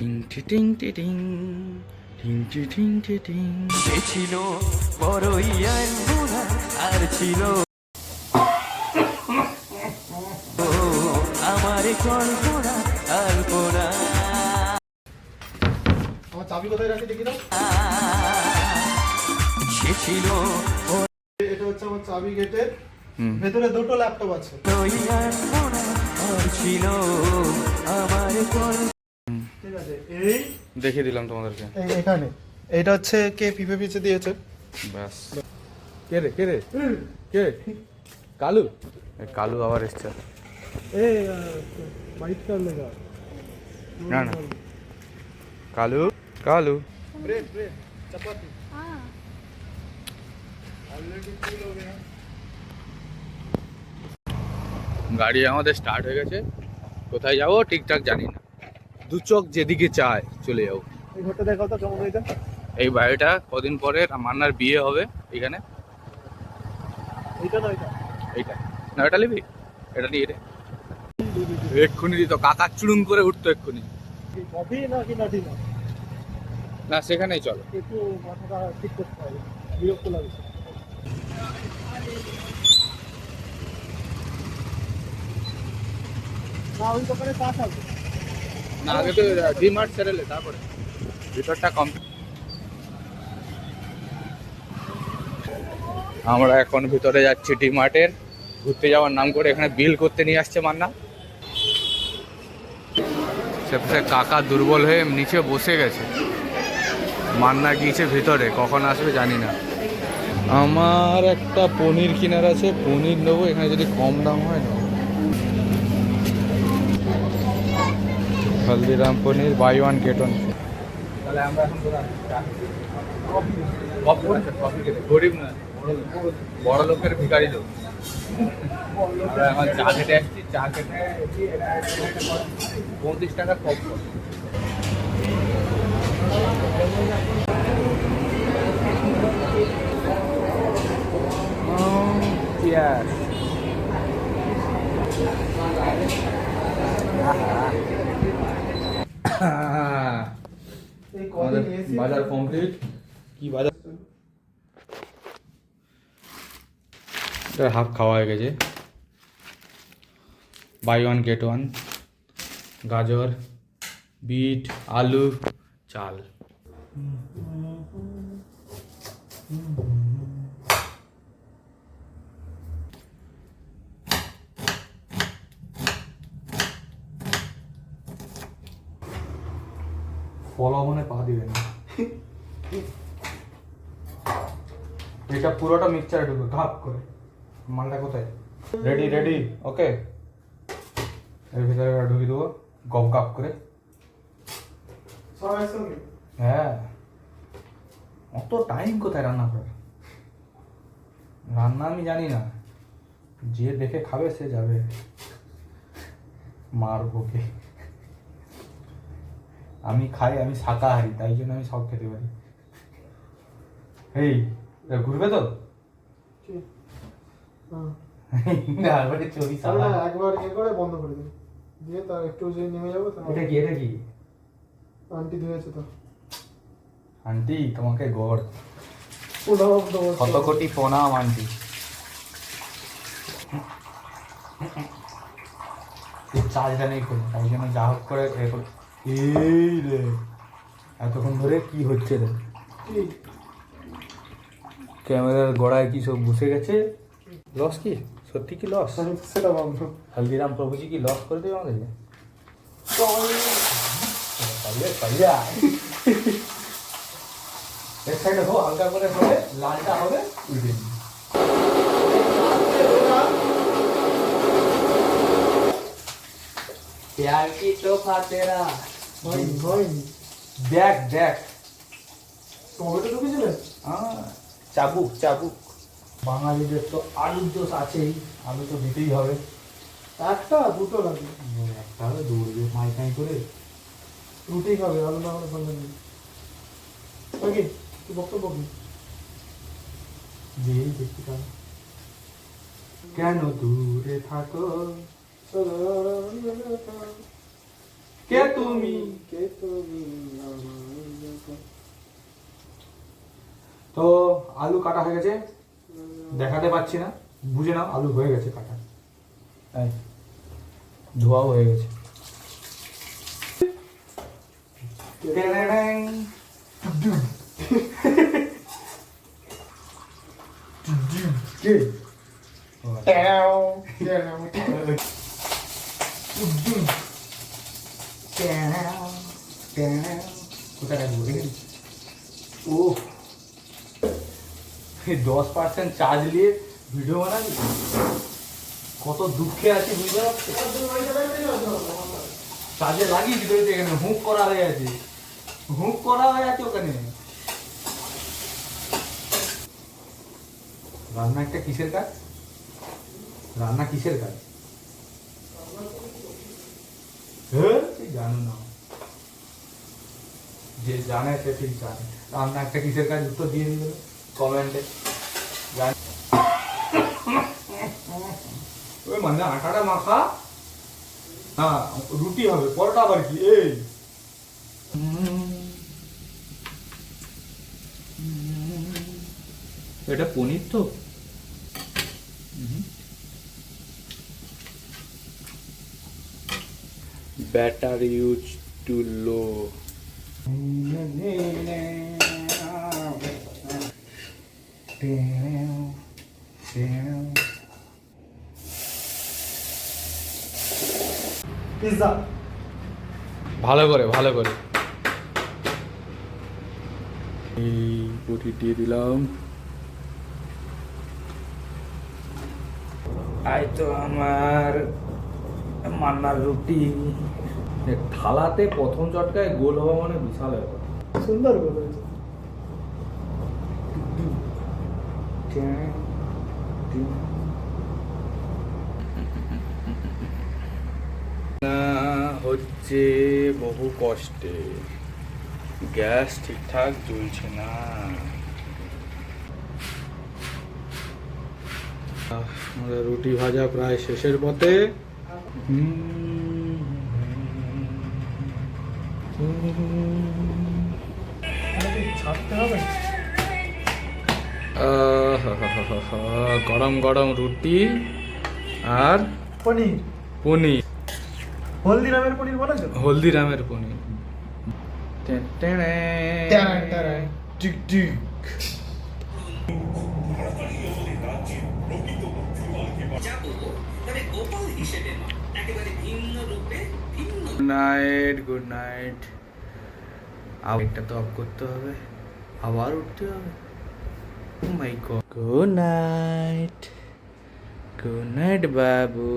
টিং টিং টিং টিং টিং। সে ছিল বড়ই আনমনা আর ছিল আমার কল্পনা আলপনা। আমার চাবি কোথায় রাখি দেখি দাও। সে ছিল এটা হচ্ছে আমার চাবি গেটের ভেতরে দুটো ল্যাপটপ আছে। বড়ই আনমনা আর ছিল আমার কল্পনা। ঠিক আছে, এই দেখিয়ে দিলাম তোমাদেরকে। এখানে এটা হচ্ছে কে পিপে পিছে দিয়েছে। ব্যাস। কে রে কে রে কে? কালু। কালু আবার এসছে। এই হোয়াইট কার লেগা না না, কালু কালু। ब्रेड ब्रेड चपाती ऑलरेडी फुल हो गया। গাড়ি আমাদের স্টার্ট হয়ে গেছে। কোথায় যাবো ঠিকঠাক জানি না, দু চোখ যেদিকে চায় চলে যাবো। এই ঘরটা দেখাও তো কেমন এটা। এই বাড়িটা কদিন পরে মান্নার বিয়ে হবে এখানে। এইটা না এটা, এইটা না, এটা নিবি, এটা নিয়ে রে। এক্ষুনি দিত, কাকা চুড়ুম করে উঠতো এক্ষুনি। কফি না কি নাটি না, না সেখানেই চলো। একটু মাথাটা ঠিক করতে হবে, বিরক্ত লাগছে। না ওই দোকানে কাজ আছে না, আগে তো ডিমার্ট সেরেলে তারপরে ভিতরটা কমপ্লিট। আমরা এখন ভিতরে যাচ্ছি ডিমার্টের, ঘুরতে যাওয়ার নাম করে। এখানে বিল করতে নিয়ে আসছে মান্না। সেপসে কাকা দুর্বল হয়ে নিচে বসে গেছে। মান্না গিয়েছে ভিতরে, কখন আসবে জানি না। আমার একটা পনির কেনার আছে, পনির নেবো। এখানে যদি কম দাম হয় না, হলদিরাম পনির বাই ওয়ান গেট ওয়ান। তাহলে আমরা এখন গরিব না, বড় লোকের ভিখারি লোক। আমরা এখন চা খেতে আসছি, চা খেতে 35 টাকা কম। বাজার কমপ্লিট। কি বাজার, হাফ খাওয়া হয়ে গেছে। বাই ওয়ান গেট ওয়ান, গাজর, বিট, আলু, চাল। পলবনে পা দিবেন, এটা পুরোটা মিক্সচারে ঢুকবে ঘাপ করে। মালটা কোথায়? রেডি রেডি, ওকে। এর ভিতরে ঢুকিয়ে দেবো গপ গাপ করে। সব একসঙ্গে? হ্যাঁ, অত টাইম কোথায় রান্না করার? রান্না আমি জানি না, যে দেখে খাবে সে যাবে মার ভোগে। আমি খাই, আমি শাকাহারি, তাই জন্য আমি সব খেতে পারি। এই ঘুরবে তো একবার ইয়ে করে বন্ধ করে দিই, দিয়ে তার একটু যে নেমে যাবো। এটা কি, এটা কি? আন্টি ধুয়েছে তো। আন্টি তোমাকে গড় প্রণাম, কত কোটি প্রণাম আন্টি। চার্জটা নেই কোনো, তাই জন্য যা হোক করে। এই রে এতক্ষণ ধরে কি হচ্ছে রে? ক্যামেরার গোড়ায় কি সব বসে গেছে? লস কি সত্যি, কি লস? সেটা ভাবছো হলদিরাম প্রভুজি কি লস করে দেবে আমাদেরকে? এক সাইডে হো, হালকা করে হবে, লালটা হবে উল্টে দিন। प्यार की तोहफा तेरा। দেখ দেখ, টমেটো ঢুকেছিলেন? হ্যাঁ, চাবুক চাবুক। বাঙালিদের তো আলুর দোষ আছেই, আলু তো দিতেই হবে। একটা দুটো লাগবে, একটা হবে দৌড়বে মাইকাই করে। রুটি খাবে, আলু না হলে ভালো নেই নাকি? কি বক্তব্য কি? যেই দেখি কেন দূরে থাকো, কে তুমি কে তুমি তো আলু কাটা হয়ে গেছে, দেখাতে পাচ্ছি না, বুঝে নাও আলু হয়ে গেছে কাটা। এই ধোয়াও হয়ে গেছে। কোথায় রাখবো? ও 10% চার্জ নিয়ে ভিডিও বানাবি, কত দুঃখে আছি বুঝতে পারছি। চার্জে লাগিয়ে দিতে হয়েছে, এখানে হুক করা হয়ে আছে, হুক করা হয়ে আছে ওখানে। রান্না একটা কিসের কাজ? রান্না কিসের কাজ? হ্যাঁ জানো না, যে জানে সে ঠিক জানে। রান্না একটা কিসের কাজ উত্তর দিয়ে দিবে কমেন্টে। ওই মানে আটাটা মাখা, হ্যাঁ রুটি হবে, পরোটা আবার কি? এই এটা পনির তো। Batter use to low. Pizza ভালো করে ভালো করে এই পুরি দিয়ে দিলাম। এই তো আমার মান্নার রুটি। থালাতে প্রথম চটকায় গোল হওয়া মানে বিশাল ব্যাপার। সুন্দর বলেছে। না হচ্ছে বহু কষ্টে, গ্যাস ঠিকঠাক জ্বলছে না। আমাদের রুটি ভাজা প্রায় শেষের পথে। ছাড়তে হবে। গরম গরম রুটি আর পনির, পনির, হলদিরামের পনির বলেছো? হলদিরামের পনির। টিক টিক। Good night, good night. আরেকটা তো অফ করতে হবে, আবার উঠতে হবে। Oh my god. Good night, good night Babu.